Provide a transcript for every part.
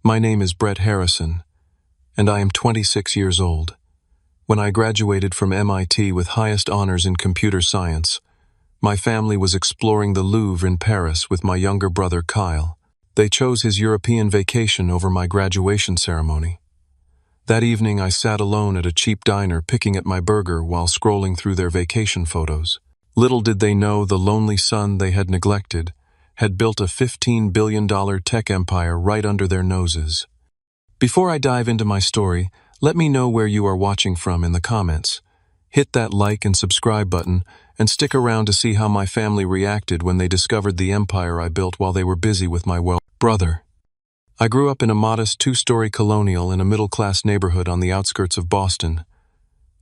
My name is Brett Harrison, and I am 26 years old. When I graduated from MIT with highest honors in computer science, my family was exploring the Louvre in Paris with my younger brother Kyle. They chose his European vacation over my graduation ceremony. That evening I sat alone at a cheap diner picking at my burger while scrolling through their vacation photos. Little did they know the lonely son they had neglected had built a $15 billion tech empire right under their noses. Before I dive into my story, let me know where you are watching from in the comments. Hit that like and subscribe button and stick around to see how my family reacted when they discovered the empire I built while they were busy with my brother. I grew up in a modest two-story colonial in a middle-class neighborhood on the outskirts of Boston.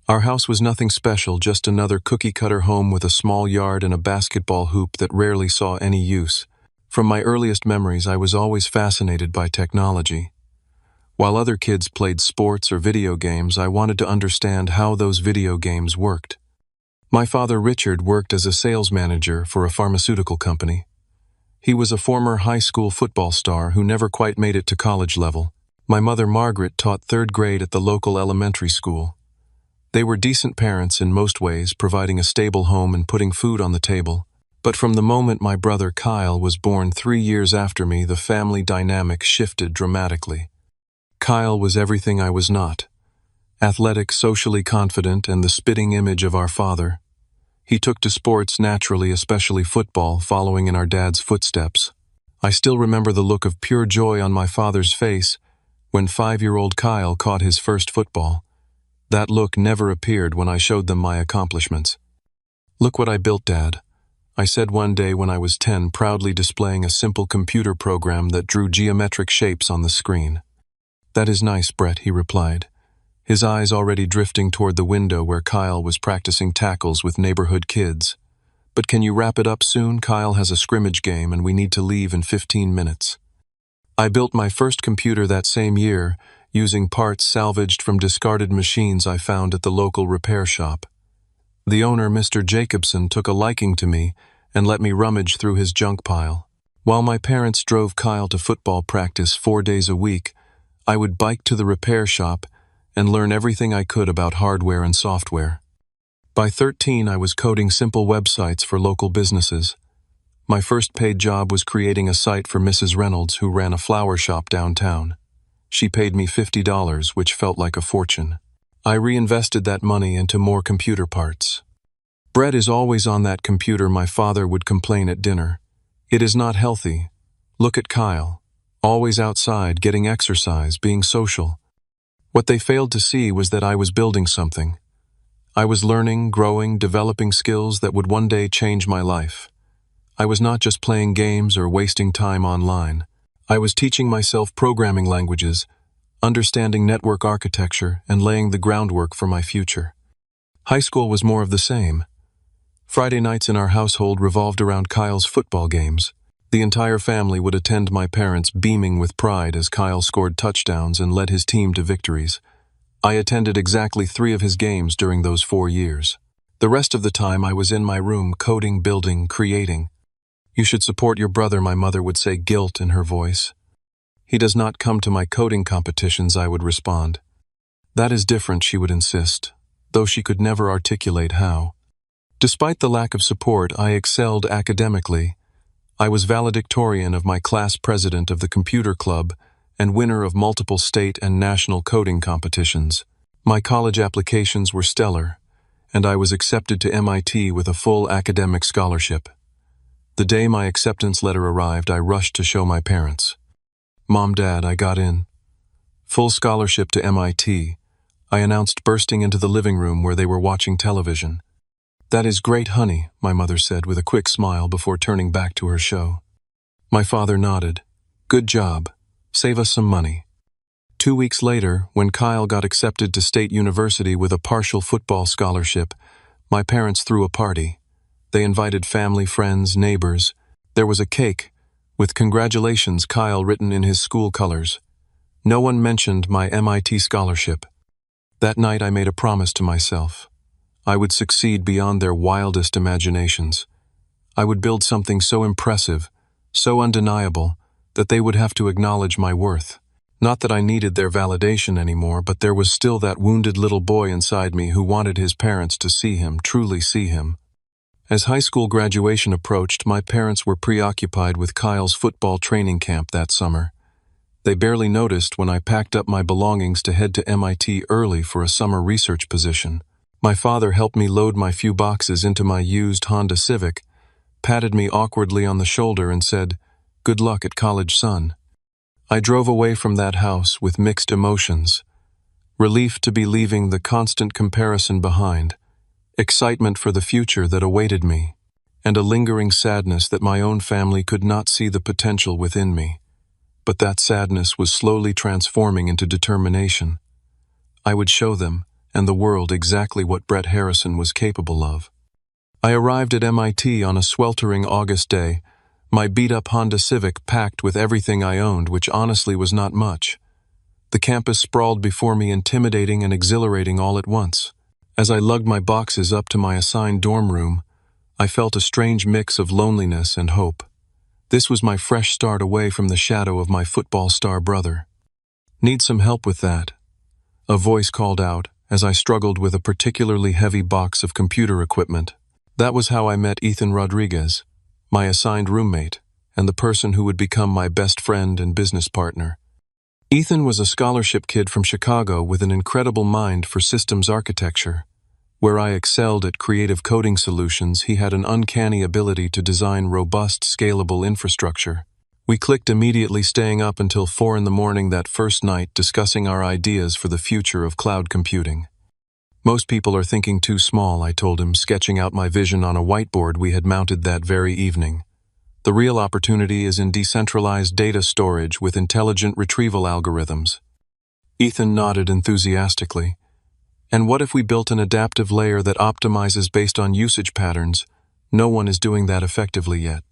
Our house was nothing special, just another cookie-cutter home with a small yard and a basketball hoop that rarely saw any use. From my earliest memories, I was always fascinated by technology. While other kids played sports or video games, I wanted to understand how those video games worked. My father, Richard, worked as a sales manager for a pharmaceutical company. He was a former high school football star who never quite made it to college level. My mother, Margaret, taught third grade at the local elementary school. They were decent parents in most ways, providing a stable home and putting food on the table. But from the moment my brother Kyle was born 3 years after me, the family dynamic shifted dramatically. Kyle was everything I was not. Athletic, socially confident, and the spitting image of our father. He took to sports naturally, especially football, following in our dad's footsteps. I still remember the look of pure joy on my father's face when 5-year-old Kyle caught his first football. That look never appeared when I showed them my accomplishments. "Look what I built, Dad," I said one day when I was 10, proudly displaying a simple computer program that drew geometric shapes on the screen. "That is nice, Brett," he replied, his eyes already drifting toward the window where Kyle was practicing tackles with neighborhood kids. "But can you wrap it up soon? Kyle has a scrimmage game and we need to leave in 15 minutes. I built my first computer that same year, using parts salvaged from discarded machines I found at the local repair shop. The owner, Mr. Jacobson, took a liking to me and let me rummage through his junk pile. While my parents drove Kyle to football practice 4 days a week, I would bike to the repair shop and learn everything I could about hardware and software. By 13, I was coding simple websites for local businesses. My first paid job was creating a site for Mrs. Reynolds, who ran a flower shop downtown. She paid me $50, which felt like a fortune. I reinvested that money into more computer parts. "Brett is always on that computer," my father would complain at dinner. "It is not healthy. Look at Kyle. Always outside, getting exercise, being social." What they failed to see was that I was building something. I was learning, growing, developing skills that would one day change my life. I was not just playing games or wasting time online. I was teaching myself programming languages, understanding network architecture, and laying the groundwork for my future. High school was more of the same. Friday nights in our household revolved around Kyle's football games. The entire family would attend, my parents beaming with pride as Kyle scored touchdowns and led his team to victories. I attended exactly 3 of his games during those 4 years. The rest of the time I was in my room coding, building, creating. "You should support your brother," my mother would say, guilt in her voice. "He does not come to my coding competitions," I would respond. "That is different," she would insist, though she could never articulate how. Despite the lack of support, I excelled academically. I was valedictorian of my class, president of the computer club, and winner of multiple state and national coding competitions. My college applications were stellar, and I was accepted to MIT with a full academic scholarship. The day my acceptance letter arrived, I rushed to show my parents. "Mom, Dad, I got in. Full scholarship to MIT," I announced, bursting into the living room where they were watching television. "That is great, honey," my mother said with a quick smile before turning back to her show. My father nodded. "Good job. Save us some money." 2 weeks later, when Kyle got accepted to State University with a partial football scholarship, my parents threw a party. They invited family, friends, neighbors. There was a cake with "Congratulations, Kyle" written in his school colors. No one mentioned my MIT scholarship. That night I made a promise to myself. I would succeed beyond their wildest imaginations. I would build something so impressive, so undeniable, that they would have to acknowledge my worth. Not that I needed their validation anymore, but there was still that wounded little boy inside me who wanted his parents to see him, truly see him. As high school graduation approached, my parents were preoccupied with Kyle's football training camp that summer. They barely noticed when I packed up my belongings to head to MIT early for a summer research position. My father helped me load my few boxes into my used Honda Civic, patted me awkwardly on the shoulder and said, "Good luck at college, son." I drove away from that house with mixed emotions. Relief to be leaving the constant comparison behind, excitement for the future that awaited me, and a lingering sadness that my own family could not see the potential within me. But that sadness was slowly transforming into determination. I would show them and the world exactly what Brett Harrison was capable of. I arrived at MIT on a sweltering August day, my beat-up Honda Civic packed with everything I owned, which honestly was not much. The campus sprawled before me, intimidating and exhilarating all at once. As I lugged my boxes up to my assigned dorm room, I felt a strange mix of loneliness and hope. This was my fresh start away from the shadow of my football star brother. "Need some help with that?" a voice called out as I struggled with a particularly heavy box of computer equipment. That was how I met Ethan Rodriguez, my assigned roommate, and the person who would become my best friend and business partner. Ethan was a scholarship kid from Chicago with an incredible mind for systems architecture. Where I excelled at creative coding solutions, he had an uncanny ability to design robust, scalable infrastructure. We clicked immediately, staying up until 4 in the morning that first night discussing our ideas for the future of cloud computing. "Most people are thinking too small," I told him, sketching out my vision on a whiteboard we had mounted that very evening. "The real opportunity is in decentralized data storage with intelligent retrieval algorithms." Ethan nodded enthusiastically. "And what if we built an adaptive layer that optimizes based on usage patterns? No one is doing that effectively yet."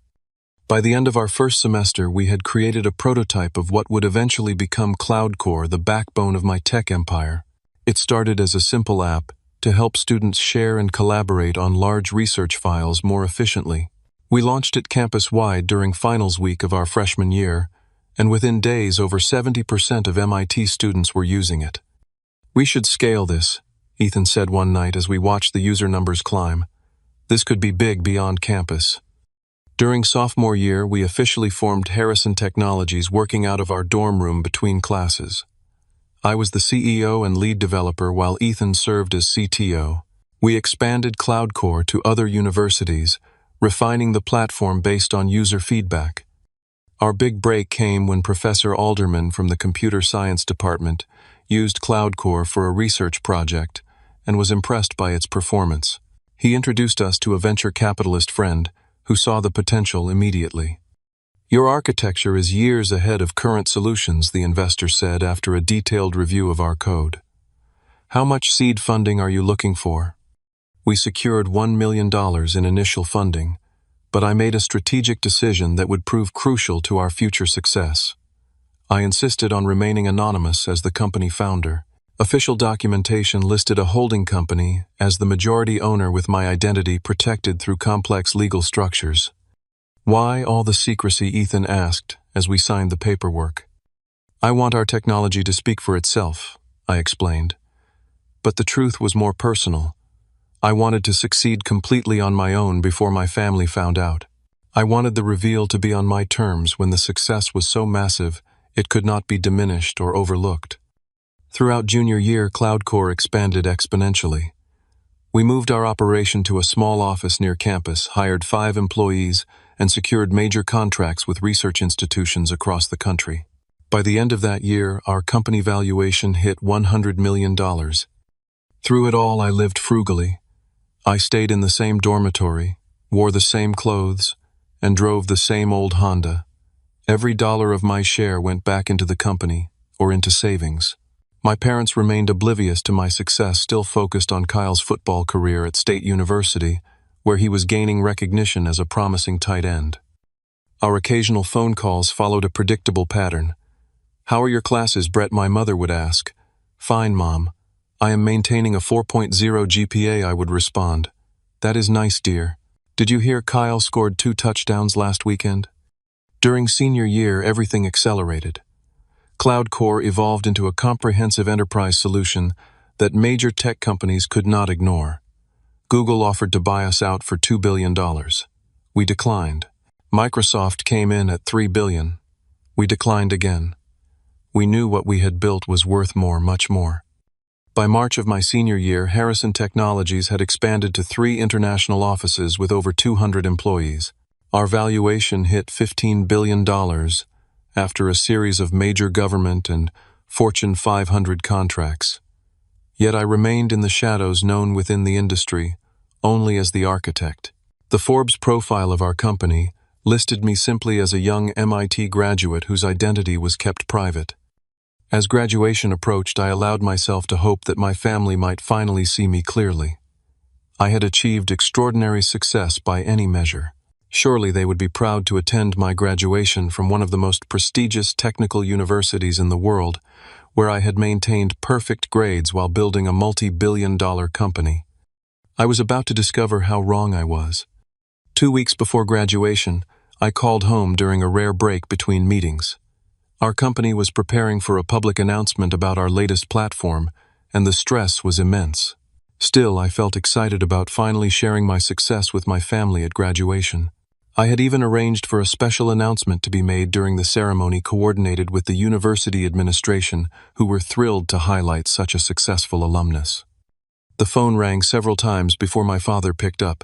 By the end of our first semester, we had created a prototype of what would eventually become CloudCore, the backbone of my tech empire. It started as a simple app to help students share and collaborate on large research files more efficiently. We launched it campus-wide during finals week of our freshman year, and within days over 70% of MIT students were using it. "We should scale this," Ethan said one night as we watched the user numbers climb. "This could be big beyond campus." During sophomore year, we officially formed Harrison Technologies, working out of our dorm room between classes. I was the CEO and lead developer while Ethan served as CTO. We expanded CloudCore to other universities, refining the platform based on user feedback. Our big break came when Professor Alderman from the computer science department used CloudCore for a research project and was impressed by its performance. He introduced us to a venture capitalist friend who saw the potential immediately. "Your architecture is years ahead of current solutions," the investor said after a detailed review of our code. "How much seed funding are you looking for?" We secured $1 million in initial funding, but I made a strategic decision that would prove crucial to our future success. I insisted on remaining anonymous as the company founder. Official documentation listed a holding company as the majority owner with my identity protected through complex legal structures. "Why all the secrecy?" Ethan asked as we signed the paperwork. "I want our technology to speak for itself," I explained. But the truth was more personal. I wanted to succeed completely on my own before my family found out. I wanted the reveal to be on my terms when the success was so massive it could not be diminished or overlooked. Throughout junior year, CloudCore expanded exponentially. We moved our operation to a small office near campus, hired 5 employees, and secured major contracts with research institutions across the country. By the end of that year, our company valuation hit $100 million. Through it all, I lived frugally. I stayed in the same dormitory, wore the same clothes, and drove the same old Honda. Every dollar of my share went back into the company or into savings. My parents remained oblivious to my success, still focused on Kyle's football career at State University, where he was gaining recognition as a promising tight end. Our occasional phone calls followed a predictable pattern. "How are your classes, Brett?" my mother would ask. "Fine, Mom. I am maintaining a 4.0 GPA," I would respond. "That is nice, dear. Did you hear Kyle scored 2 touchdowns last weekend?" During senior year, everything accelerated. Cloud Core evolved into a comprehensive enterprise solution that major tech companies could not ignore. Google offered to buy us out for $2 billion. We declined. Microsoft came in at $3 billion. We declined again. We knew what we had built was worth more, much more. By March of my senior year, Harrison Technologies had expanded to 3 international offices with over 200 employees. Our valuation hit $15 billion after a series of major government and Fortune 500 contracts. Yet I remained in the shadows, known within the industry only as the architect. The Forbes profile of our company listed me simply as a young MIT graduate whose identity was kept private. As graduation approached, I allowed myself to hope that my family might finally see me clearly. I had achieved extraordinary success by any measure. Surely they would be proud to attend my graduation from one of the most prestigious technical universities in the world, where I had maintained perfect grades while building a multi-billion-dollar company. I was about to discover how wrong I was. 2 weeks before graduation, I called home during a rare break between meetings. Our company was preparing for a public announcement about our latest platform, and the stress was immense. Still, I felt excited about finally sharing my success with my family at graduation. I had even arranged for a special announcement to be made during the ceremony, coordinated with the university administration, who were thrilled to highlight such a successful alumnus. The phone rang several times before my father picked up.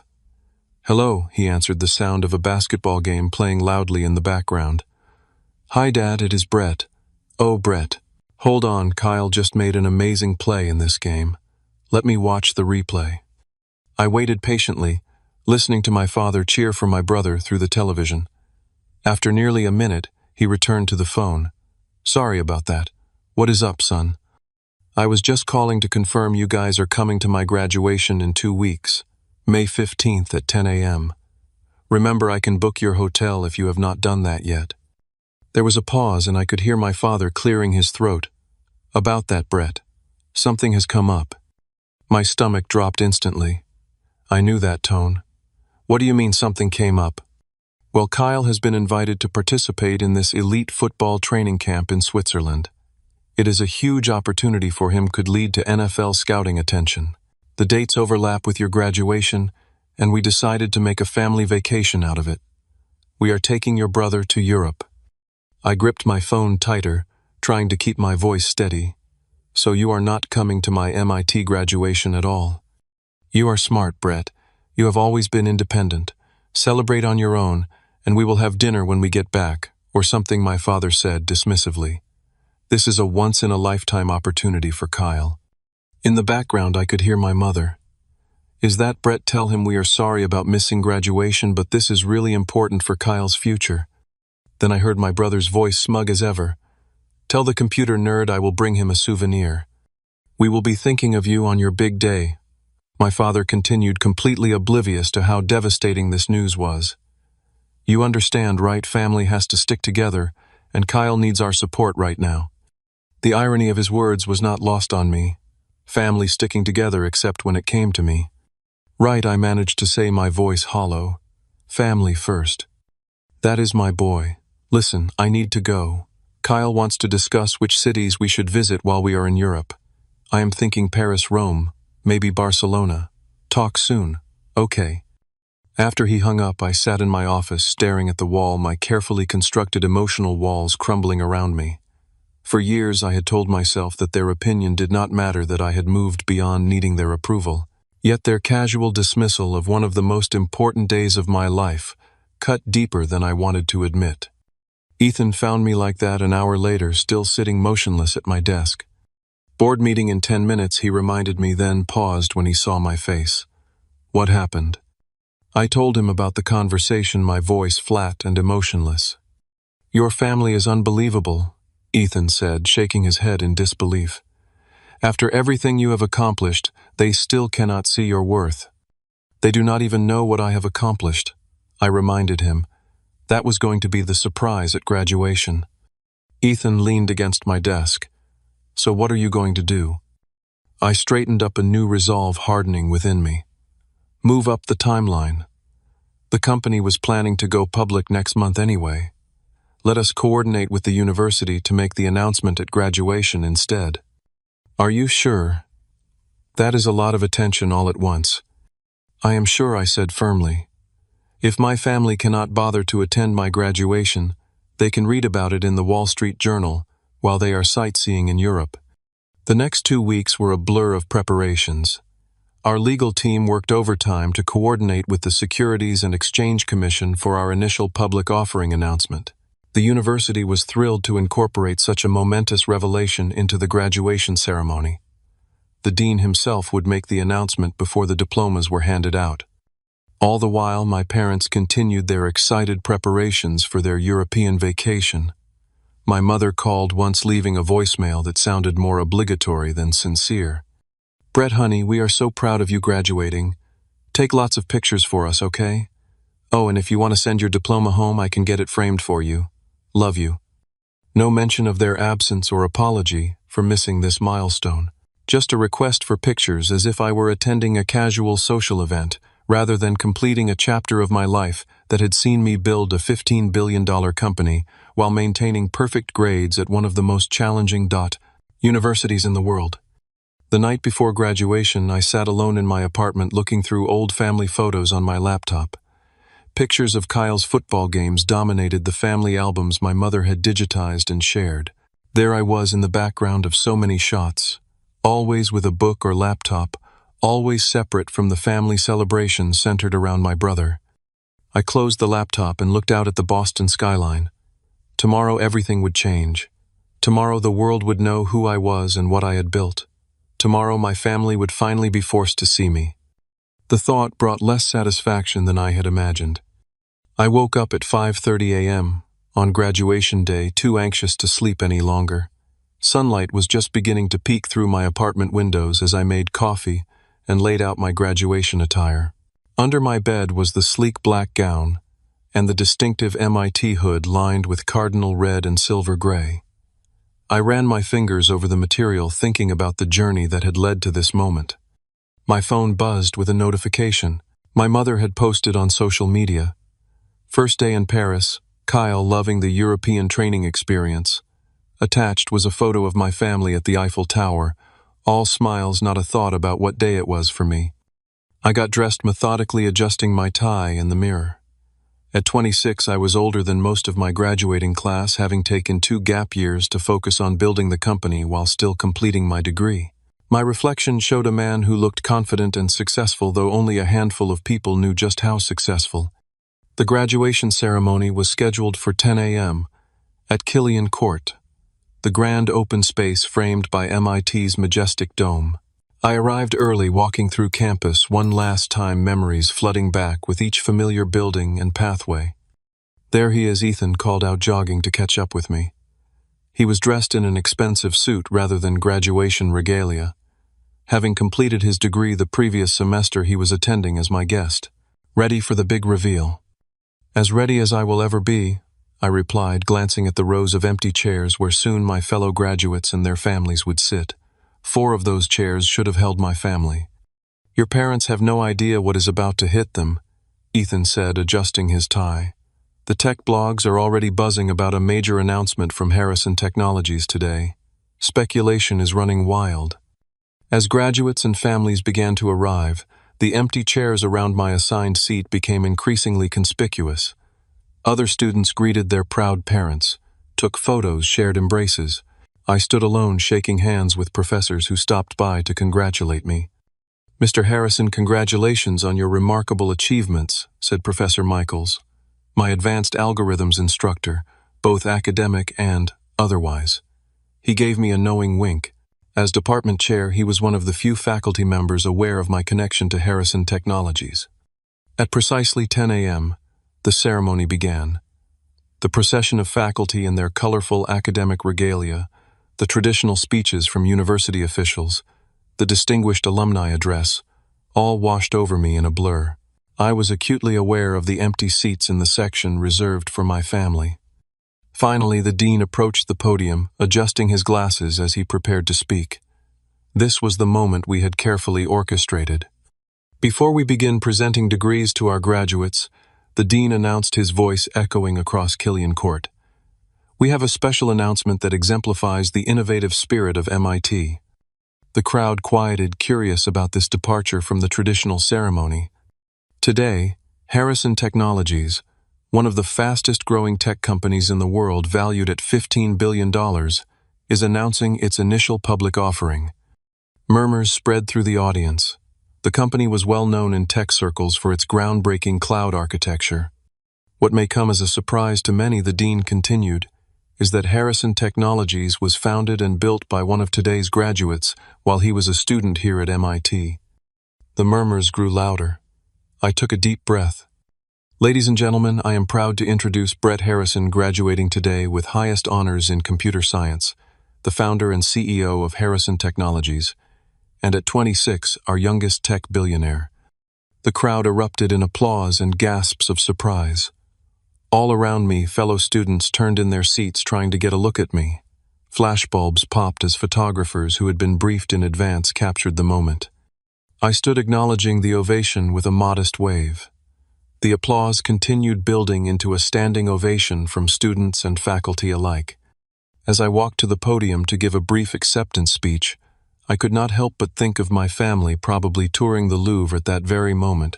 "Hello," he answered, the sound of a basketball game playing loudly in the background. "Hi, Dad, it is Brett." "Oh, Brett. Hold on, Kyle just made an amazing play in this game. Let me watch the replay." I waited patiently, listening to my father cheer for my brother through the television. After nearly a minute, he returned to the phone. "Sorry about that. What is up, son?" "I was just calling to confirm you guys are coming to my graduation in 2 weeks, May 15th at 10 a.m. Remember, I can book your hotel if you have not done that yet." There was a pause, and I could hear my father clearing his throat. "About that, Brett. Something has come up." My stomach dropped instantly. I knew that tone. "What do you mean something came up?" "Well, Kyle has been invited to participate in this elite football training camp in Switzerland. It is a huge opportunity for him, could lead to NFL scouting attention. The dates overlap with your graduation, and we decided to make a family vacation out of it. We are taking your brother to Europe." I gripped my phone tighter, trying to keep my voice steady. "So you are not coming to my MIT graduation at all?" "You are smart, Brett. You have always been independent. Celebrate on your own, and we will have dinner when we get back," or something my father said dismissively. This is a once-in-a-lifetime opportunity for Kyle. In the background, I could hear my mother. "Is that Brett? Tell him we are sorry about missing graduation, but this is really important for Kyle's future." Then I heard my brother's voice, smug as ever. "Tell the computer nerd I will bring him a souvenir. We will be thinking of you on your big day." My father continued, completely oblivious to how devastating this news was. "You understand, right? Family has to stick together, and Kyle needs our support right now." The irony of his words was not lost on me. Family sticking together, except when it came to me. "Right," I managed to say, my voice hollow. "Family first. That is my boy. Listen, I need to go. Kyle wants to discuss which cities we should visit while we are in Europe. I am thinking Paris, Rome, maybe Barcelona. Talk soon." "Okay." After he hung up, I sat in my office, staring at the wall, my carefully constructed emotional walls crumbling around me. For years I had told myself that their opinion did not matter, that I had moved beyond needing their approval. Yet their casual dismissal of one of the most important days of my life cut deeper than I wanted to admit. Ethan found me like that an hour later, still sitting motionless at my desk. "Board meeting in 10 minutes, he reminded me, then paused when he saw my face. "What happened?" I told him about the conversation, my voice flat and emotionless. "Your family is unbelievable," Ethan said, shaking his head in disbelief. "After everything you have accomplished, they still cannot see your worth." "They do not even know what I have accomplished," I reminded him. That was going to be the surprise at graduation. Ethan leaned against my desk. "So what are you going to do?" I straightened up, a new resolve hardening within me. "Move up the timeline." The company was planning to go public next month anyway. Let us coordinate with the university to make the announcement at graduation instead." "Are you sure? That is a lot of attention all at once." "I am sure," I said firmly. "If my family cannot bother to attend my graduation, they can read about it in the Wall Street Journal while they are sightseeing in Europe." The next 2 weeks were a blur of preparations. Our legal team worked overtime to coordinate with the Securities and Exchange Commission for our initial public offering announcement. The university was thrilled to incorporate such a momentous revelation into the graduation ceremony. The dean himself would make the announcement before the diplomas were handed out. All the while, my parents continued their excited preparations for their European vacation. My mother called once, leaving a voicemail that sounded more obligatory than sincere. "Brett, honey, we are so proud of you graduating. Take lots of pictures for us, okay? Oh, and if you want to send your diploma home, I can get it framed for you. Love you." No mention of their absence or apology for missing this milestone. Just a request for pictures, as if I were attending a casual social event, rather than completing a chapter of my life that had seen me build a $15 billion company while maintaining perfect grades at one of the most challenging universities in the world. The night before graduation, I sat alone in my apartment looking through old family photos on my laptop. Pictures of Kyle's football games dominated the family albums my mother had digitized and shared. There I was in the background of so many shots, always with a book or laptop, always separate from the family celebration centered around my brother. I closed the laptop and looked out at the Boston skyline. Tomorrow everything would change. Tomorrow the world would know who I was and what I had built. Tomorrow my family would finally be forced to see me. The thought brought less satisfaction than I had imagined. I woke up at 5:30 a.m. on graduation day, too anxious to sleep any longer. Sunlight was just beginning to peek through my apartment windows as I made coffee and laid out my graduation attire. Under my bed was the sleek black gown and the distinctive MIT hood lined with cardinal red and silver gray. I ran my fingers over the material, thinking about the journey that had led to this moment. My phone buzzed with a notification. My mother had posted on social media. "First day in Paris, Kyle loving the European training experience." Attached was a photo of my family at the Eiffel Tower, all smiles, not a thought about what day it was for me. I got dressed, methodically adjusting my tie in the mirror. At 26, I was older than most of my graduating class, having taken 2 gap years to focus on building the company while still completing my degree. My reflection showed a man who looked confident and successful, though only a handful of people knew just how successful. The graduation ceremony was scheduled for 10 a.m. at Killian Court, the grand open space framed by MIT's majestic dome. I arrived early, walking through campus, one last time, memories flooding back with each familiar building and pathway. "There he is," Ethan called out, jogging to catch up with me. He was dressed in an expensive suit rather than graduation regalia. Having completed his degree the previous semester, he was attending as my guest, ready for the big reveal. "As ready as I will ever be," I replied, glancing at the rows of empty chairs where soon my fellow graduates and their families would sit. 4 of those chairs should have held my family. "Your parents have no idea what is about to hit them," Ethan said, adjusting his tie. "The tech blogs are already buzzing about a major announcement from Harrison Technologies today. Speculation is running wild." As graduates and families began to arrive, the empty chairs around my assigned seat became increasingly conspicuous. Other students greeted their proud parents, took photos, shared embraces. I stood alone, shaking hands with professors who stopped by to congratulate me. "Mr. Harrison, congratulations on your remarkable achievements," said Professor Michaels, my advanced algorithms instructor, both academic and otherwise. He gave me a knowing wink. As department chair, he was one of the few faculty members aware of my connection to Harrison Technologies. At precisely 10 a.m., the ceremony began. The procession of faculty in their colorful academic regalia, the traditional speeches from university officials, the distinguished alumni address, all washed over me in a blur. I was acutely aware of the empty seats in the section reserved for my family. Finally, the dean approached the podium, adjusting his glasses as he prepared to speak. This was the moment we had carefully orchestrated. Before we begin presenting degrees to our graduates, the dean announced, his voice echoing across Killian Court. We have a special announcement that exemplifies the innovative spirit of MIT. The crowd quieted, curious about this departure from the traditional ceremony. Today, Harrison Technologies, one of the fastest-growing tech companies in the world valued at $15 billion, is announcing its initial public offering. Murmurs spread through the audience. The company was well known in tech circles for its groundbreaking cloud architecture. What may come as a surprise to many, the dean continued, is that Harrison Technologies was founded and built by one of today's graduates while he was a student here at MIT. The murmurs grew louder. I took a deep breath. Ladies and gentlemen, I am proud to introduce Brett Harrison, graduating today with highest honors in computer science, the founder and CEO of Harrison Technologies, and at 26, our youngest tech billionaire. The crowd erupted in applause and gasps of surprise. All around me, fellow students turned in their seats trying to get a look at me. Flashbulbs popped as photographers who had been briefed in advance captured the moment. I stood acknowledging the ovation with a modest wave. The applause continued building into a standing ovation from students and faculty alike. As I walked to the podium to give a brief acceptance speech, I could not help but think of my family probably touring the Louvre at that very moment,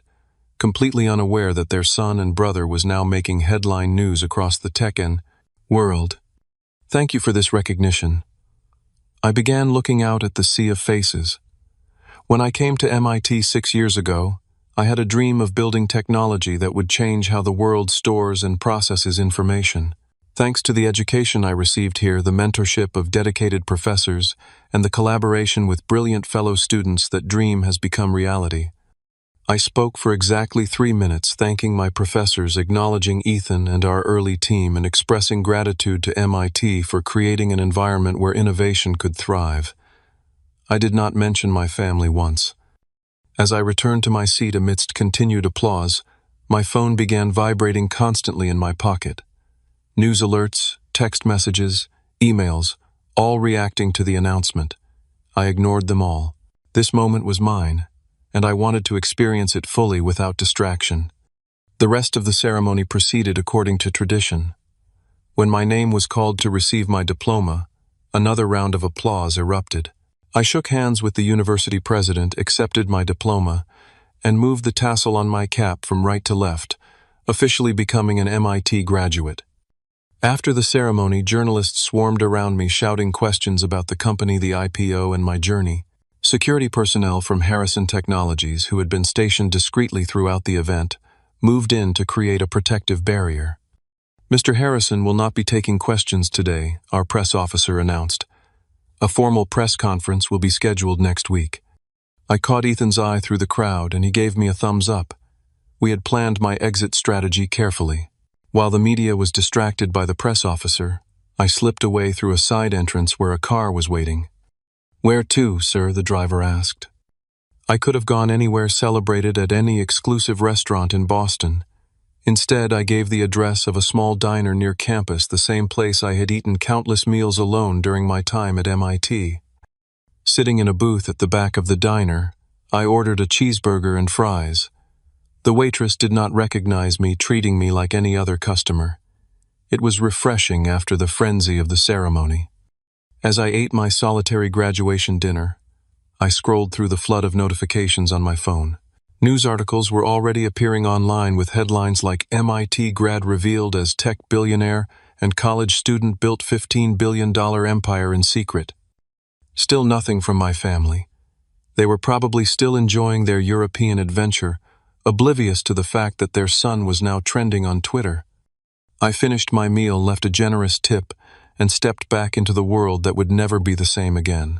completely unaware that their son and brother was now making headline news across the tech world. Thank you for this recognition. I began looking out at the sea of faces. When I came to MIT 6 years ago, I had a dream of building technology that would change how the world stores and processes information. Thanks to the education I received here, the mentorship of dedicated professors, and the collaboration with brilliant fellow students, that dream has become reality. I spoke for exactly 3 minutes, thanking my professors, acknowledging Ethan and our early team, and expressing gratitude to MIT for creating an environment where innovation could thrive. I did not mention my family once. As I returned to my seat amidst continued applause, my phone began vibrating constantly in my pocket. News alerts, text messages, emails, all reacting to the announcement. I ignored them all. This moment was mine, and I wanted to experience it fully without distraction. The rest of the ceremony proceeded according to tradition. When my name was called to receive my diploma, another round of applause erupted. I shook hands with the university president, accepted my diploma, and moved the tassel on my cap from right to left, officially becoming an MIT graduate. After the ceremony, journalists swarmed around me, shouting questions about the company, the IPO, and my journey. Security personnel from Harrison Technologies, who had been stationed discreetly throughout the event, moved in to create a protective barrier. Mr. Harrison will not be taking questions today, our press officer announced. A formal press conference will be scheduled next week. I caught Ethan's eye through the crowd, and he gave me a thumbs up. We had planned my exit strategy carefully. While the media was distracted by the press officer, I slipped away through a side entrance where a car was waiting. "Where to, sir?" the driver asked. I could have gone anywhere, celebrated at any exclusive restaurant in Boston. Instead, I gave the address of a small diner near campus, the same place I had eaten countless meals alone during my time at MIT. Sitting in a booth at the back of the diner, I ordered a cheeseburger and fries. The waitress did not recognize me, treating me like any other customer. It was refreshing after the frenzy of the ceremony. As I ate my solitary graduation dinner, I scrolled through the flood of notifications on my phone. News articles were already appearing online with headlines like MIT grad revealed as tech billionaire and college student built $15 billion empire in secret. Still nothing from my family. They were probably still enjoying their European adventure, oblivious to the fact that their son was now trending on Twitter. I finished my meal, left a generous tip, and stepped back into the world that would never be the same again.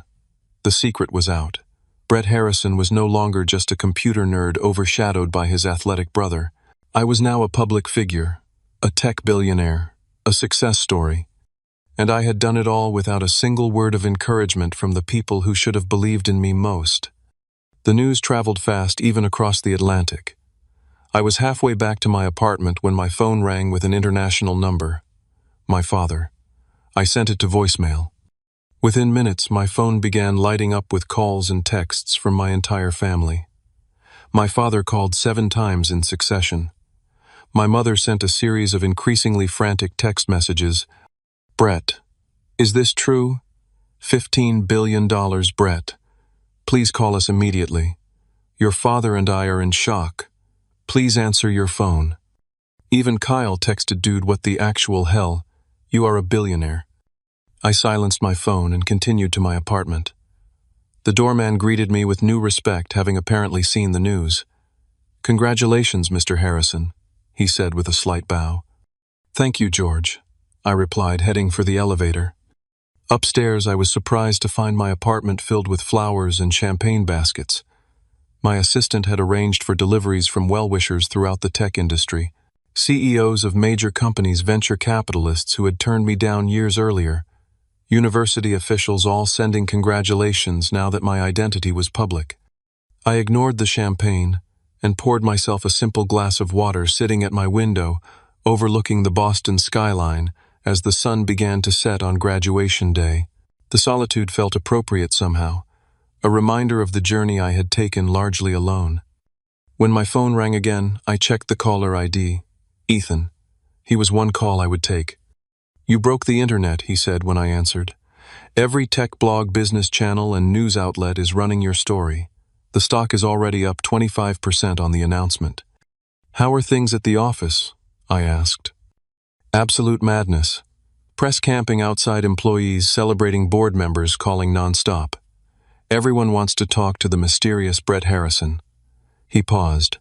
The secret was out. Brett Harrison was no longer just a computer nerd overshadowed by his athletic brother. I was now a public figure, a tech billionaire, a success story. And I had done it all without a single word of encouragement from the people who should have believed in me most. The news traveled fast, even across the Atlantic. I was halfway back to my apartment when my phone rang with an international number. My father. I sent it to voicemail. Within minutes, my phone began lighting up with calls and texts from my entire family. My father called 7 times in succession. My mother sent a series of increasingly frantic text messages. Brett, is this true? $15 billion, Brett. Please call us immediately. Your father and I are in shock. Please answer your phone. Even Kyle texted dude, what the actual hell? You are a billionaire. I silenced my phone and continued to my apartment. The doorman greeted me with new respect, having apparently seen the news. Congratulations, Mr. Harrison, he said with a slight bow. Thank you, George, I replied, heading for the elevator. Upstairs, I was surprised to find my apartment filled with flowers and champagne baskets. My assistant had arranged for deliveries from well-wishers throughout the tech industry, CEOs of major companies, venture capitalists who had turned me down years earlier, university officials, all sending congratulations now that my identity was public. I ignored the champagne and poured myself a simple glass of water, sitting at my window, overlooking the Boston skyline as the sun began to set on graduation day. The solitude felt appropriate somehow, a reminder of the journey I had taken largely alone. When my phone rang again, I checked the caller ID. Ethan. He was one call I would take. You broke the internet, he said when I answered. Every tech blog, business channel, and news outlet is running your story. The stock is already up 25% on the announcement. How are things at the office? I asked. Absolute madness. Press camping outside, employees celebrating, board members calling nonstop. Everyone wants to talk to the mysterious Brett Harrison. He paused.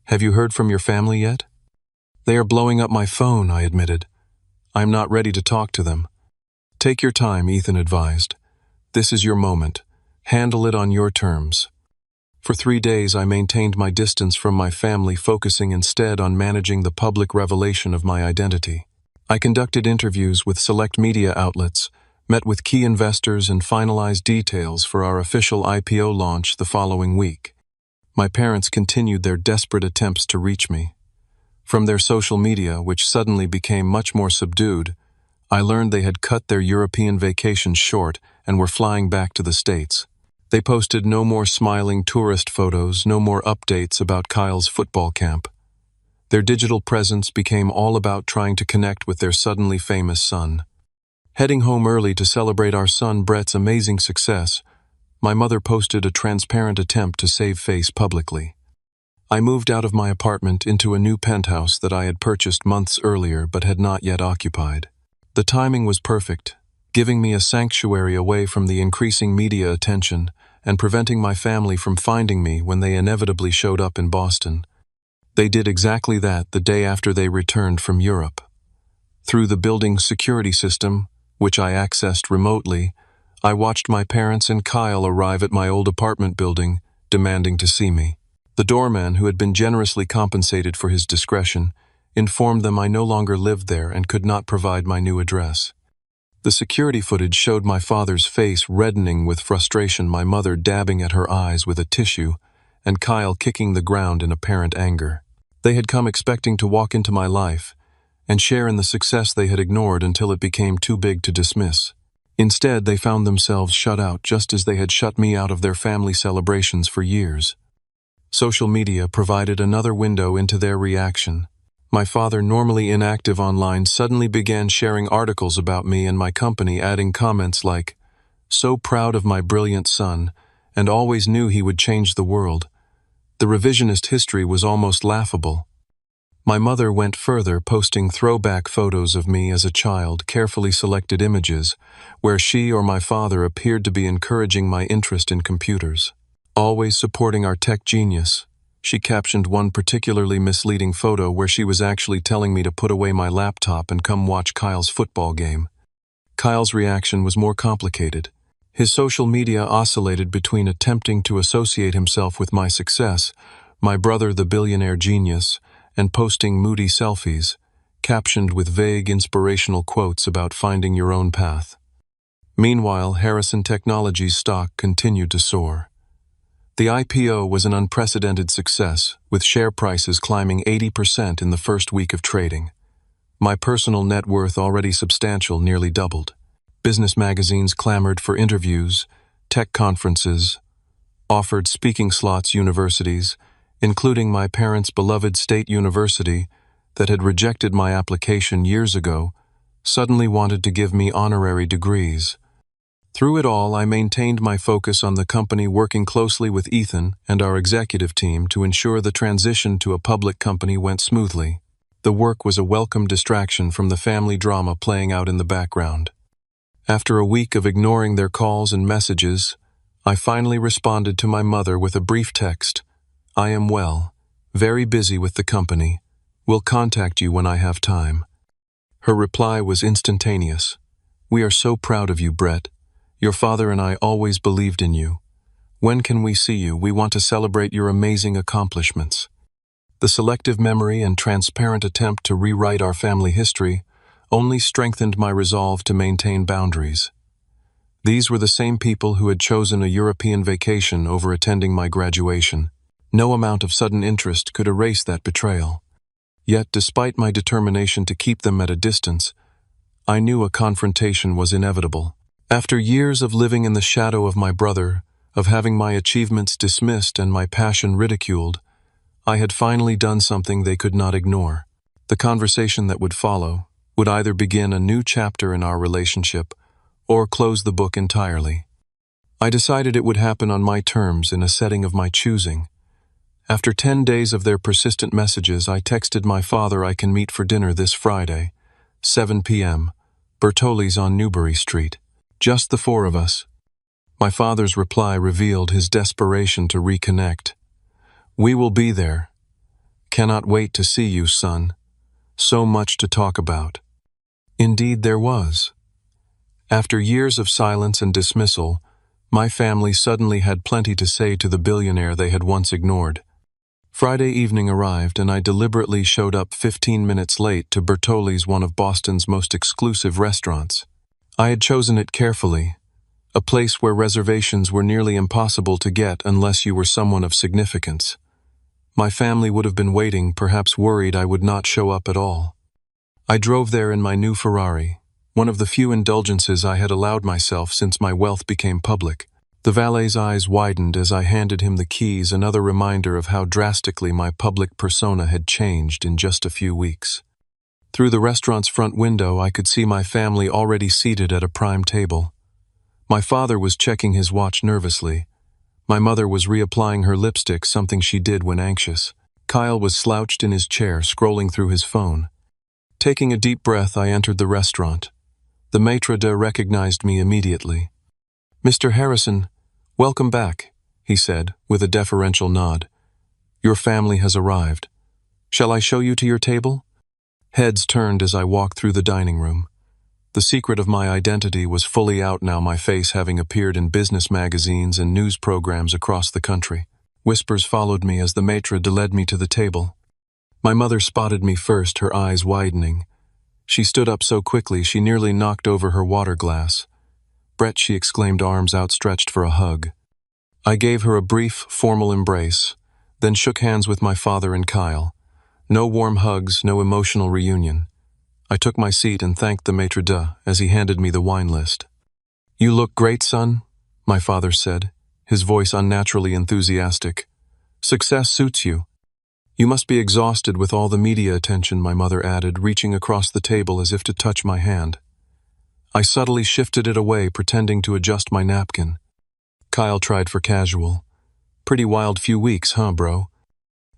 Have you heard from your family yet? They are blowing up my phone, I admitted. I am not ready to talk to them. Take your time, Ethan advised. This is your moment. Handle it on your terms. For 3 days, I maintained my distance from my family, focusing instead on managing the public revelation of my identity. I conducted interviews with select media outlets, met with key investors, and finalized details for our official IPO launch the following week. My parents continued their desperate attempts to reach me. From their social media, which suddenly became much more subdued, I learned they had cut their European vacations short and were flying back to the States. They posted no more smiling tourist photos, no more updates about Kyle's football camp. Their digital presence became all about trying to connect with their suddenly famous son. Heading home early to celebrate our son Brett's amazing success, my mother posted a transparent attempt to save face publicly. I moved out of my apartment into a new penthouse that I had purchased months earlier but had not yet occupied. The timing was perfect, giving me a sanctuary away from the increasing media attention and preventing my family from finding me when they inevitably showed up in Boston. They did exactly that the day after they returned from Europe. Through the building's security system, which I accessed remotely, I watched my parents and Kyle arrive at my old apartment building, demanding to see me. The doorman, who had been generously compensated for his discretion, informed them I no longer lived there and could not provide my new address. The security footage showed my father's face reddening with frustration, my mother dabbing at her eyes with a tissue, and Kyle kicking the ground in apparent anger. They had come expecting to walk into my life and share in the success they had ignored until it became too big to dismiss. Instead, they found themselves shut out, just as they had shut me out of their family celebrations for years. Social media provided another window into their reaction. My father, normally inactive online, suddenly began sharing articles about me and my company, adding comments like, "So proud of my brilliant son, and always knew he would change the world." The revisionist history was almost laughable. My mother went further, posting throwback photos of me as a child, carefully selected images, where she or my father appeared to be encouraging my interest in computers. Always supporting our tech genius, she captioned one particularly misleading photo where she was actually telling me to put away my laptop and come watch Kyle's football game. Kyle's reaction was more complicated. His social media oscillated between attempting to associate himself with my success, my brother the billionaire genius, and posting moody selfies, captioned with vague inspirational quotes about finding your own path. Meanwhile, Harrison Technologies stock continued to soar. The IPO was an unprecedented success, with share prices climbing 80% in the first week of trading. My personal net worth, already substantial, nearly doubled. Business magazines clamored for interviews, tech conferences, offered speaking slots. Universities, including my parents' beloved State University that had rejected my application years ago, suddenly wanted to give me honorary degrees. Through it all, I maintained my focus on the company, working closely with Ethan and our executive team to ensure the transition to a public company went smoothly. The work was a welcome distraction from the family drama playing out in the background. After a week of ignoring their calls and messages, I finally responded to my mother with a brief text. "I am well, very busy with the company. Will contact you when I have time." Her reply was instantaneous. "We are so proud of you, Brett. Your father and I always believed in you. When can we see you? We want to celebrate your amazing accomplishments." The selective memory and transparent attempt to rewrite our family history only strengthened my resolve to maintain boundaries. These were the same people who had chosen a European vacation over attending my graduation. No amount of sudden interest could erase that betrayal. Yet, despite my determination to keep them at a distance, I knew a confrontation was inevitable. After years of living in the shadow of my brother, of having my achievements dismissed and my passion ridiculed, I had finally done something they could not ignore. The conversation that would follow would either begin a new chapter in our relationship or close the book entirely. I decided it would happen on my terms in a setting of my choosing. After 10 days of their persistent messages, I texted my father I can meet for dinner this Friday, 7 p.m., Bertoli's on Newbury Street. Just the four of us. My father's reply revealed his desperation to reconnect. "We will be there. Cannot wait to see you, son. So much to talk about." Indeed, there was. After years of silence and dismissal, my family suddenly had plenty to say to the billionaire they had once ignored. Friday evening arrived, and I deliberately showed up 15 minutes late to Bertoli's, one of Boston's most exclusive restaurants. I had chosen it carefully, a place where reservations were nearly impossible to get unless you were someone of significance. My family would have been waiting, perhaps worried I would not show up at all. I drove there in my new Ferrari, one of the few indulgences I had allowed myself since my wealth became public. The valet's eyes widened as I handed him the keys, another reminder of how drastically my public persona had changed in just a few weeks. Through the restaurant's front window, I could see my family already seated at a prime table. My father was checking his watch nervously. My mother was reapplying her lipstick, something she did when anxious. Kyle was slouched in his chair, scrolling through his phone. Taking a deep breath, I entered the restaurant. The maitre d' recognized me immediately. "Mr. Harrison, welcome back," he said, with a deferential nod. "Your family has arrived. Shall I show you to your table?" Heads turned as I walked through the dining room. The secret of my identity was fully out now, my face having appeared in business magazines and news programs across the country. Whispers followed me as the maitre d' led me to the table. My mother spotted me first, her eyes widening. She stood up so quickly she nearly knocked over her water glass. "Brett," she exclaimed, arms outstretched for a hug. I gave her a brief, formal embrace, then shook hands with my father and Kyle. No warm hugs, no emotional reunion. I took my seat and thanked the maitre d' as he handed me the wine list. "You look great, son," my father said, his voice unnaturally enthusiastic. "Success suits you." "You must be exhausted with all the media attention," my mother added, reaching across the table as if to touch my hand. I subtly shifted it away, pretending to adjust my napkin. Kyle tried for casual. "Pretty wild few weeks, huh, bro?"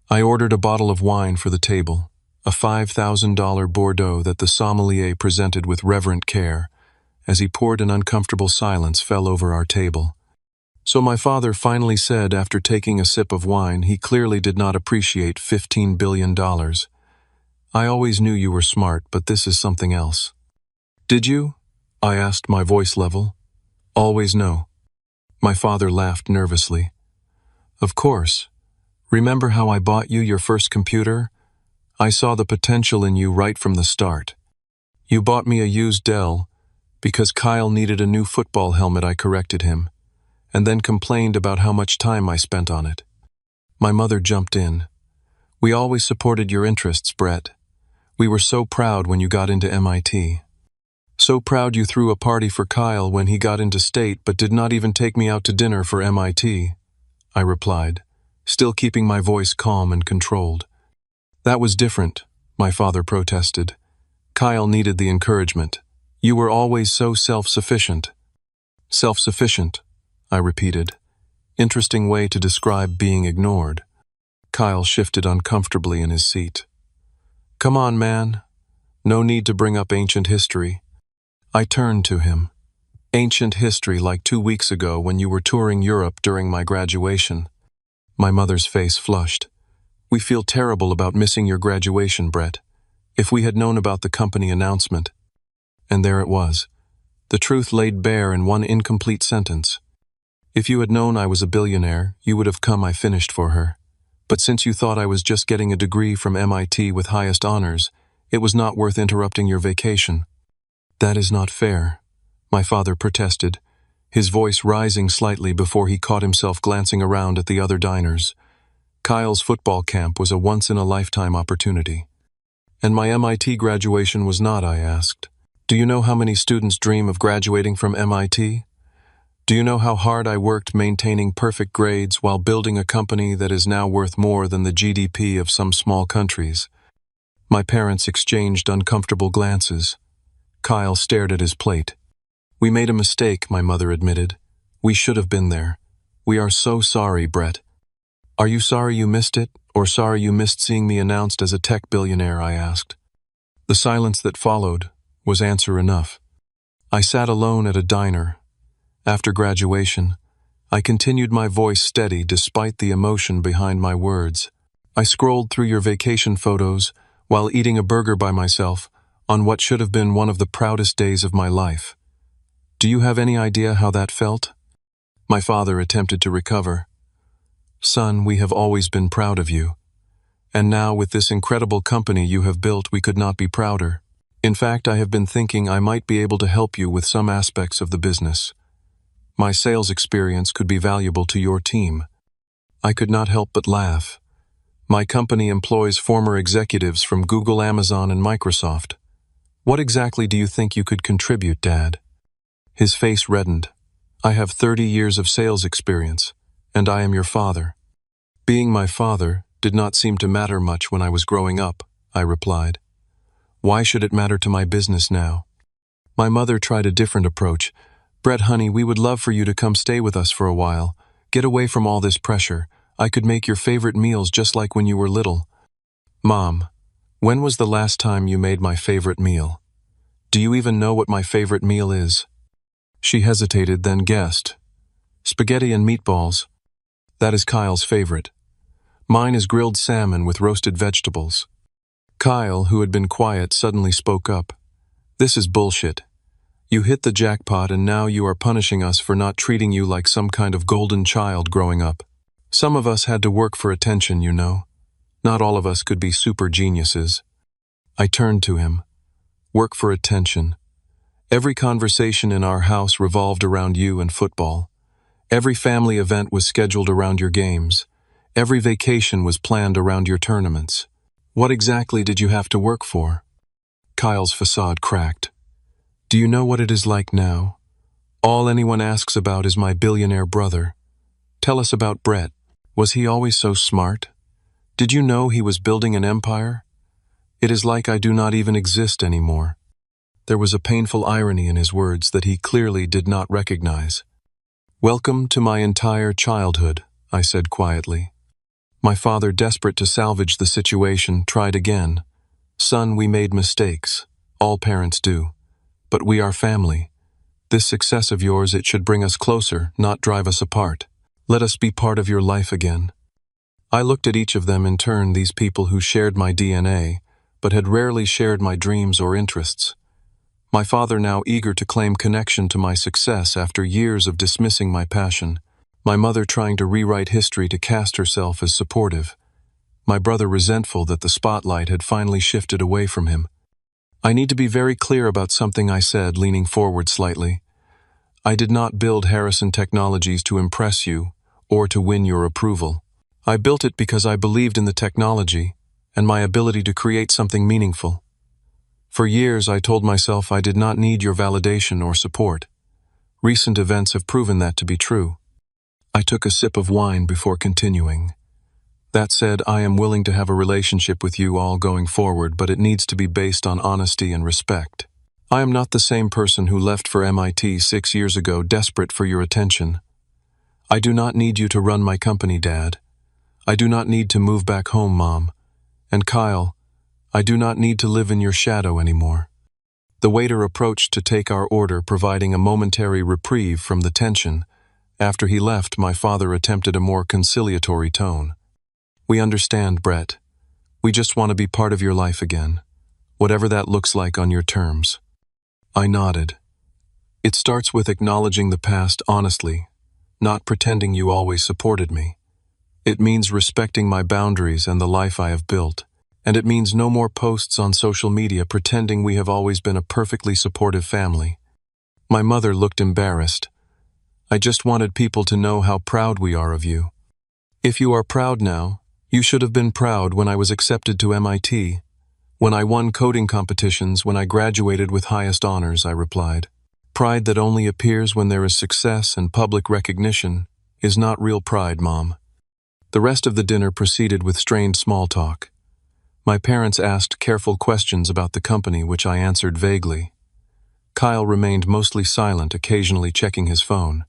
I ordered a bottle of wine for the table, a $5,000 Bordeaux that the sommelier presented with reverent care. As he poured, an uncomfortable silence fell over our table. "So my father finally said, after taking a sip of wine, he clearly did not appreciate $15 billion. I always knew you were smart, but this is something else." "Did you?" I asked, my voice level. "Always know." My father laughed nervously. "Of course. Remember how I bought you your first computer? I saw the potential in you right from the start. You bought me a used Dell because Kyle needed a new football helmet. I corrected him, and then complained about how much time I spent on it." My mother jumped in. "We always supported your interests, Brett. We were so proud when you got into MIT. So proud you threw a party for Kyle when he got into state but did not even take me out to dinner for MIT," I replied, still keeping my voice calm and controlled. "That was different," my father protested. Kyle needed the encouragement. You were always so self-sufficient. Self-sufficient, I repeated. Interesting way to describe being ignored. Kyle shifted uncomfortably in his seat. Come on, man. No need to bring up ancient history. I turned to him. Ancient history like 2 weeks ago when you were touring Europe during my graduation. My mother's face flushed. We feel terrible about missing your graduation, Brett. If we had known about the company announcement. And there it was. The truth laid bare in one incomplete sentence. If you had known I was a billionaire, you would have come. I finished for her. But since you thought I was just getting a degree from MIT with highest honors, it was not worth interrupting your vacation. That is not fair, my father protested, his voice rising slightly before he caught himself glancing around at the other diners. Kyle's football camp was a once-in-a-lifetime opportunity. And my MIT graduation was not, I asked. Do you know how many students dream of graduating from MIT? Do you know how hard I worked maintaining perfect grades while building a company that is now worth more than the GDP of some small countries? My parents exchanged uncomfortable glances. Kyle stared at his plate. We made a mistake, my mother admitted. We should have been there. We are so sorry, Brett. Are you sorry you missed it, or sorry you missed seeing me announced as a tech billionaire, I asked. The silence that followed was answer enough. I sat alone at a diner. After graduation, I continued my voice steady despite the emotion behind my words. I scrolled through your vacation photos while eating a burger by myself on what should have been one of the proudest days of my life. Do you have any idea how that felt? My father attempted to recover. Son, we have always been proud of you. And now with this incredible company you have built, we could not be prouder. In fact, I have been thinking I might be able to help you with some aspects of the business. My sales experience could be valuable to your team. I could not help but laugh. My company employs former executives from Google, Amazon, and Microsoft. What exactly do you think you could contribute, Dad? His face reddened. I have 30 years of sales experience, and I am your father. Being my father did not seem to matter much when I was growing up, I replied. Why should it matter to my business now? My mother tried a different approach. Brett, honey, we would love for you to come stay with us for a while. Get away from all this pressure. I could make your favorite meals just like when you were little. Mom, when was the last time you made my favorite meal? Do you even know what my favorite meal is? She hesitated, then guessed. Spaghetti and meatballs. That is Kyle's favorite. Mine is grilled salmon with roasted vegetables. Kyle, who had been quiet, suddenly spoke up. This is bullshit. You hit the jackpot and now you are punishing us for not treating you like some kind of golden child growing up. Some of us had to work for attention, you know. Not all of us could be super geniuses. I turned to him. Work for attention. Every conversation in our house revolved around you and football. Every family event was scheduled around your games. Every vacation was planned around your tournaments. What exactly did you have to work for? Kyle's facade cracked. Do you know what it is like now? All anyone asks about is my billionaire brother. Tell us about Brett. Was he always so smart? Did you know he was building an empire? It is like I do not even exist anymore. There was a painful irony in his words that he clearly did not recognize. Welcome to my entire childhood, I said quietly. My father, desperate to salvage the situation, tried again. Son, we made mistakes. All parents do. But we are family. This success of yours, it should bring us closer, not drive us apart. Let us be part of your life again. I looked at each of them in turn, these people who shared my DNA, but had rarely shared my dreams or interests. My father now eager to claim connection to my success after years of dismissing my passion. My mother trying to rewrite history to cast herself as supportive. My brother resentful that the spotlight had finally shifted away from him. I need to be very clear about something, I said, leaning forward slightly. I did not build Harrison Technologies to impress you or to win your approval. I built it because I believed in the technology and my ability to create something meaningful. For years, I told myself I did not need your validation or support. Recent events have proven that to be true. I took a sip of wine before continuing. That said, I am willing to have a relationship with you all going forward, but it needs to be based on honesty and respect. I am not the same person who left for MIT 6 years ago desperate for your attention. I do not need you to run my company, Dad. I do not need to move back home, Mom. And Kyle, I do not need to live in your shadow anymore. The waiter approached to take our order, providing a momentary reprieve from the tension. After he left, my father attempted a more conciliatory tone. We understand, Brett. We just want to be part of your life again, whatever that looks like on your terms. I nodded. It starts with acknowledging the past honestly, not pretending you always supported me. It means respecting my boundaries and the life I have built. And it means no more posts on social media pretending we have always been a perfectly supportive family. My mother looked embarrassed. I just wanted people to know how proud we are of you. If you are proud now, you should have been proud when I was accepted to MIT. When I won coding competitions, when I graduated with highest honors, I replied. Pride that only appears when there is success and public recognition is not real pride, Mom. The rest of the dinner proceeded with strained small talk. My parents asked careful questions about the company, which I answered vaguely. Kyle remained mostly silent, occasionally checking his phone.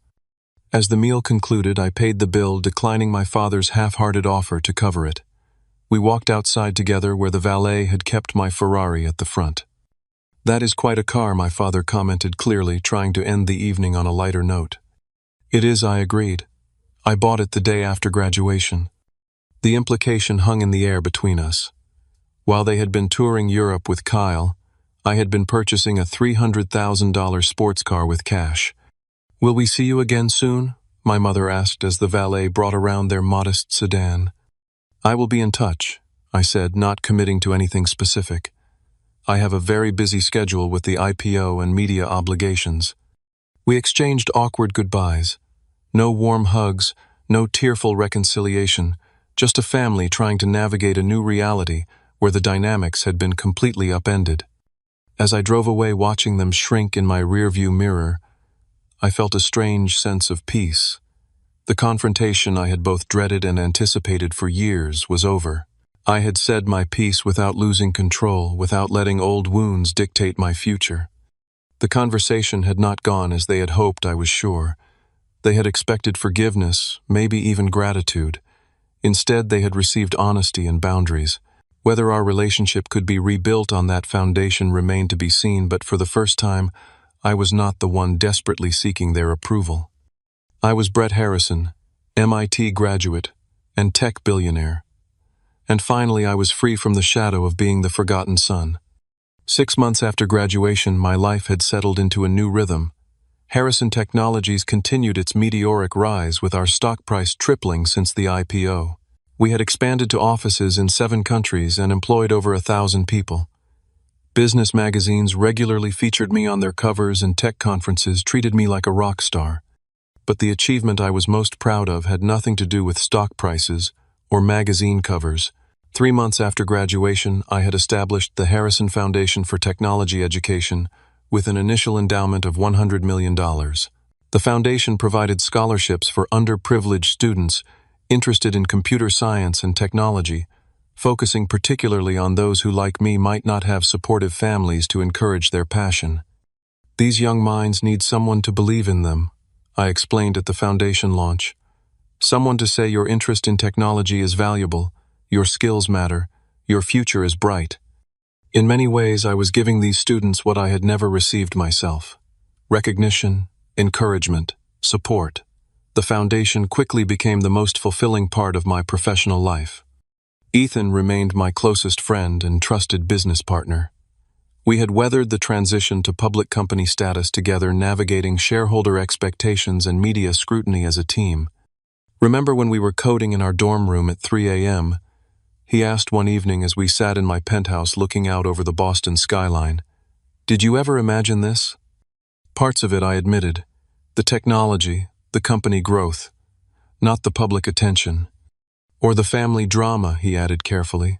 As the meal concluded, I paid the bill, declining my father's half-hearted offer to cover it. We walked outside together, where the valet had kept my Ferrari at the front. That is quite a car, my father commented clearly, trying to end the evening on a lighter note. It is, I agreed. I bought it the day after graduation. The implication hung in the air between us. While they had been touring Europe with Kyle, I had been purchasing a $300,000 sports car with cash. Will we see you again soon? My mother asked as the valet brought around their modest sedan. I will be in touch, I said, not committing to anything specific. I have a very busy schedule with the IPO and media obligations. We exchanged awkward goodbyes. No warm hugs, no tearful reconciliation, just a family trying to navigate a new reality where the dynamics had been completely upended. As I drove away watching them shrink in my rearview mirror, I felt a strange sense of peace. The confrontation I had both dreaded and anticipated for years was over. I had said my piece without losing control, without letting old wounds dictate my future. The conversation had not gone as they had hoped, I was sure. They had expected forgiveness, maybe even gratitude. Instead, they had received honesty and boundaries. Whether our relationship could be rebuilt on that foundation remained to be seen, but for the first time, I was not the one desperately seeking their approval. I was Brett Harrison, MIT graduate and tech billionaire. And finally, I was free from the shadow of being the forgotten son. 6 months after graduation, my life had settled into a new rhythm. Harrison Technologies continued its meteoric rise, with our stock price tripling since the IPO. We had expanded to offices in 7 countries and employed over 1,000 people. Business magazines regularly featured me on their covers, and tech conferences treated me like a rock star. But the achievement I was most proud of had nothing to do with stock prices or magazine covers. 3 months after graduation, I had established the Harrison Foundation for Technology Education with an initial endowment of $100 million. The foundation provided scholarships for underprivileged students interested in computer science and technology, focusing particularly on those who, like me, might not have supportive families to encourage their passion. These young minds need someone to believe in them, I explained at the foundation launch. Someone to say your interest in technology is valuable, your skills matter, your future is bright. In many ways, I was giving these students what I had never received myself: recognition, encouragement, support. The foundation quickly became the most fulfilling part of my professional life. Ethan remained my closest friend and trusted business partner. We had weathered the transition to public company status together, navigating shareholder expectations and media scrutiny as a team. Remember when we were coding in our dorm room at 3 a.m.? He asked one evening as we sat in my penthouse looking out over the Boston skyline. Did you ever imagine this? Parts of it, I admitted. The technology, the company growth, not the public attention. Or the family drama, he added carefully.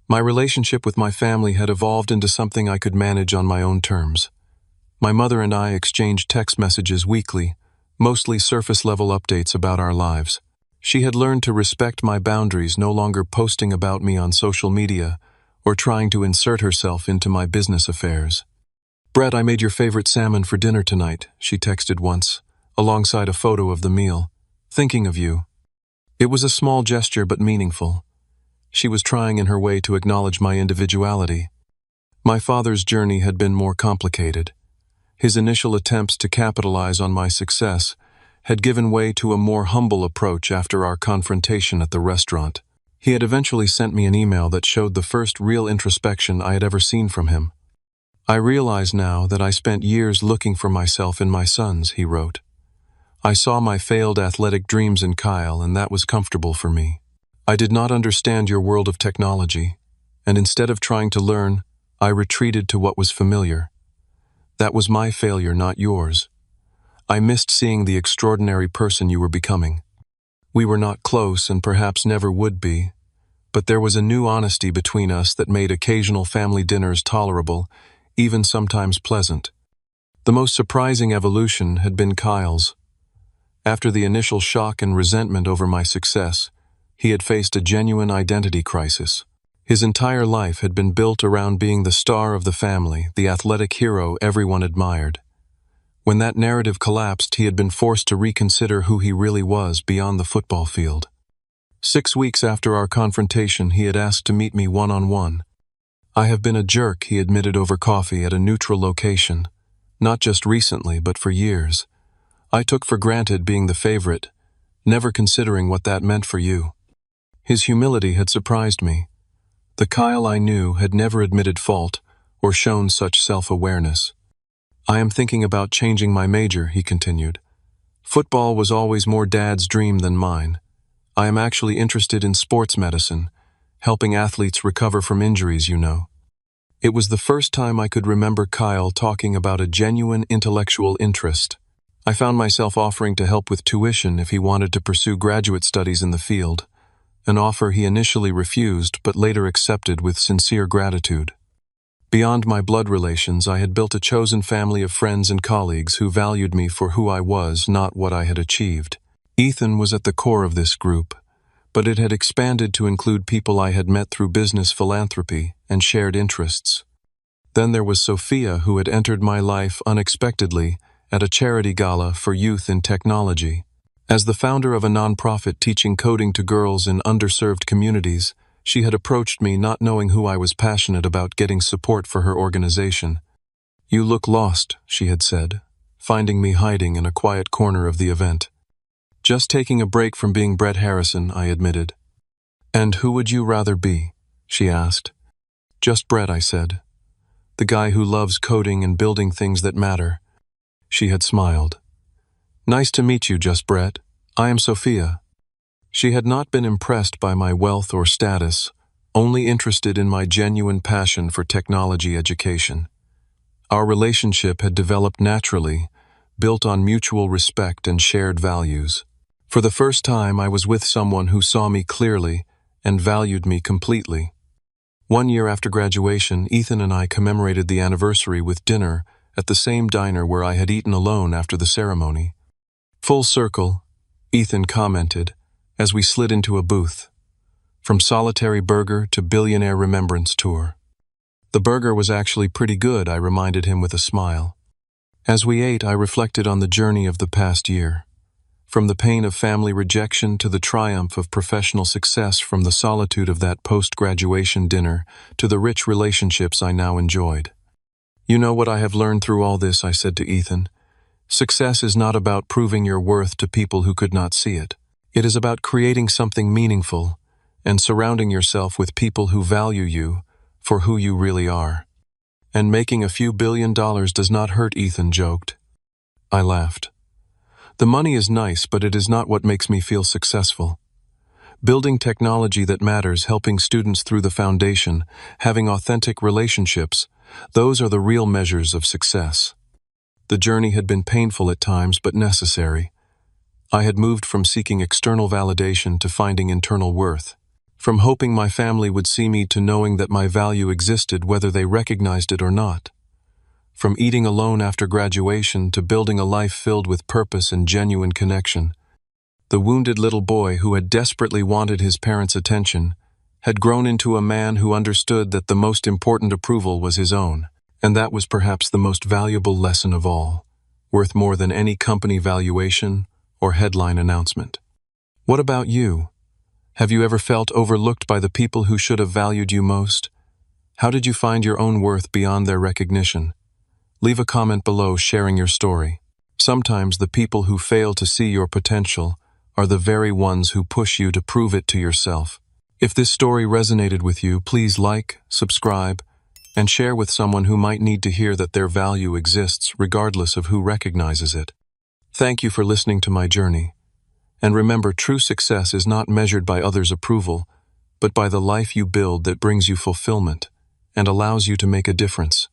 My relationship with my family had evolved into something I could manage on my own terms. My mother and I exchanged text messages weekly, mostly surface-level updates about our lives. She had learned to respect my boundaries, no longer posting about me on social media or trying to insert herself into my business affairs. "Brett, I made your favorite salmon for dinner tonight," she texted once, alongside a photo of the meal. "Thinking of you." It was a small gesture but meaningful. She was trying in her way to acknowledge my individuality. My father's journey had been more complicated. His initial attempts to capitalize on my success had given way to a more humble approach after our confrontation at the restaurant. He had eventually sent me an email that showed the first real introspection I had ever seen from him. "I realize now that I spent years looking for myself in my sons," he wrote. "I saw my failed athletic dreams in Kyle, and that was comfortable for me. I did not understand your world of technology, and instead of trying to learn, I retreated to what was familiar. That was my failure, not yours. I missed seeing the extraordinary person you were becoming. We were not close and perhaps never would be, but there was a new honesty between us that made occasional family dinners tolerable, even sometimes pleasant. The most surprising evolution had been Kyle's. After the initial shock and resentment over my success, he had faced a genuine identity crisis. His entire life had been built around being the star of the family, the athletic hero everyone admired. When that narrative collapsed, he had been forced to reconsider who he really was beyond the football field. 6 weeks after our confrontation, he had asked to meet me one-on-one. "I have been a jerk," he admitted over coffee at a neutral location. "Not just recently, but for years. I took for granted being the favorite, never considering what that meant for you." His humility had surprised me. The Kyle I knew had never admitted fault or shown such self-awareness. "I am thinking about changing my major," he continued. "Football was always more Dad's dream than mine. I am actually interested in sports medicine, helping athletes recover from injuries, you know." It was the first time I could remember Kyle talking about a genuine intellectual interest. I found myself offering to help with tuition if he wanted to pursue graduate studies in the field, an offer he initially refused but later accepted with sincere gratitude. Beyond my blood relations, I had built a chosen family of friends and colleagues who valued me for who I was, not what I had achieved. Ethan was at the core of this group, but it had expanded to include people I had met through business philanthropy and shared interests. Then there was Sophia, who had entered my life unexpectedly at a charity gala for youth in technology. As the founder of a nonprofit teaching coding to girls in underserved communities, she had approached me not knowing who I was, passionate about getting support for her organization. "You look lost," she had said, finding me hiding in a quiet corner of the event. "Just taking a break from being Brett Harrison," I admitted. "And who would you rather be?" she asked. "Just Brett," I said. "The guy who loves coding and building things that matter." She had smiled. "Nice to meet you, Just Brett. I am Sophia." She had not been impressed by my wealth or status, only interested in my genuine passion for technology education. Our relationship had developed naturally, built on mutual respect and shared values. For the first time, I was with someone who saw me clearly and valued me completely. 1 year after graduation, Ethan and I commemorated the anniversary with dinner at the same diner where I had eaten alone after the ceremony. "Full circle," Ethan commented, as we slid into a booth. "From solitary burger to billionaire remembrance tour." The burger was actually pretty good, I reminded him with a smile. As we ate, I reflected on the journey of the past year. From the pain of family rejection to the triumph of professional success, from the solitude of that post-graduation dinner to the rich relationships I now enjoyed. "You know what I have learned through all this," I said to Ethan. "Success is not about proving your worth to people who could not see it. It is about creating something meaningful and surrounding yourself with people who value you for who you really are. And making a few $1 billion does not hurt," Ethan joked. I laughed. "The money is nice, but it is not what makes me feel successful. Building technology that matters, helping students through the foundation, having authentic relationships, those are the real measures of success." The journey had been painful at times, but necessary. I had moved from seeking external validation to finding internal worth. From hoping my family would see me to knowing that my value existed whether they recognized it or not. From eating alone after graduation to building a life filled with purpose and genuine connection. the wounded little boy who had desperately wanted his parents' attention, had grown into a man who understood that the most important approval was his own, and that was perhaps the most valuable lesson of all, worth more than any company valuation or headline announcement. What about you? Have you ever felt overlooked by the people who should have valued you most? How did you find your own worth beyond their recognition? Leave a comment below sharing your story. Sometimes the people who fail to see your potential are the very ones who push you to prove it to yourself. If this story resonated with you, please like, subscribe, and share with someone who might need to hear that their value exists regardless of who recognizes it. Thank you for listening to my journey. And remember, true success is not measured by others' approval, but by the life you build that brings you fulfillment and allows you to make a difference.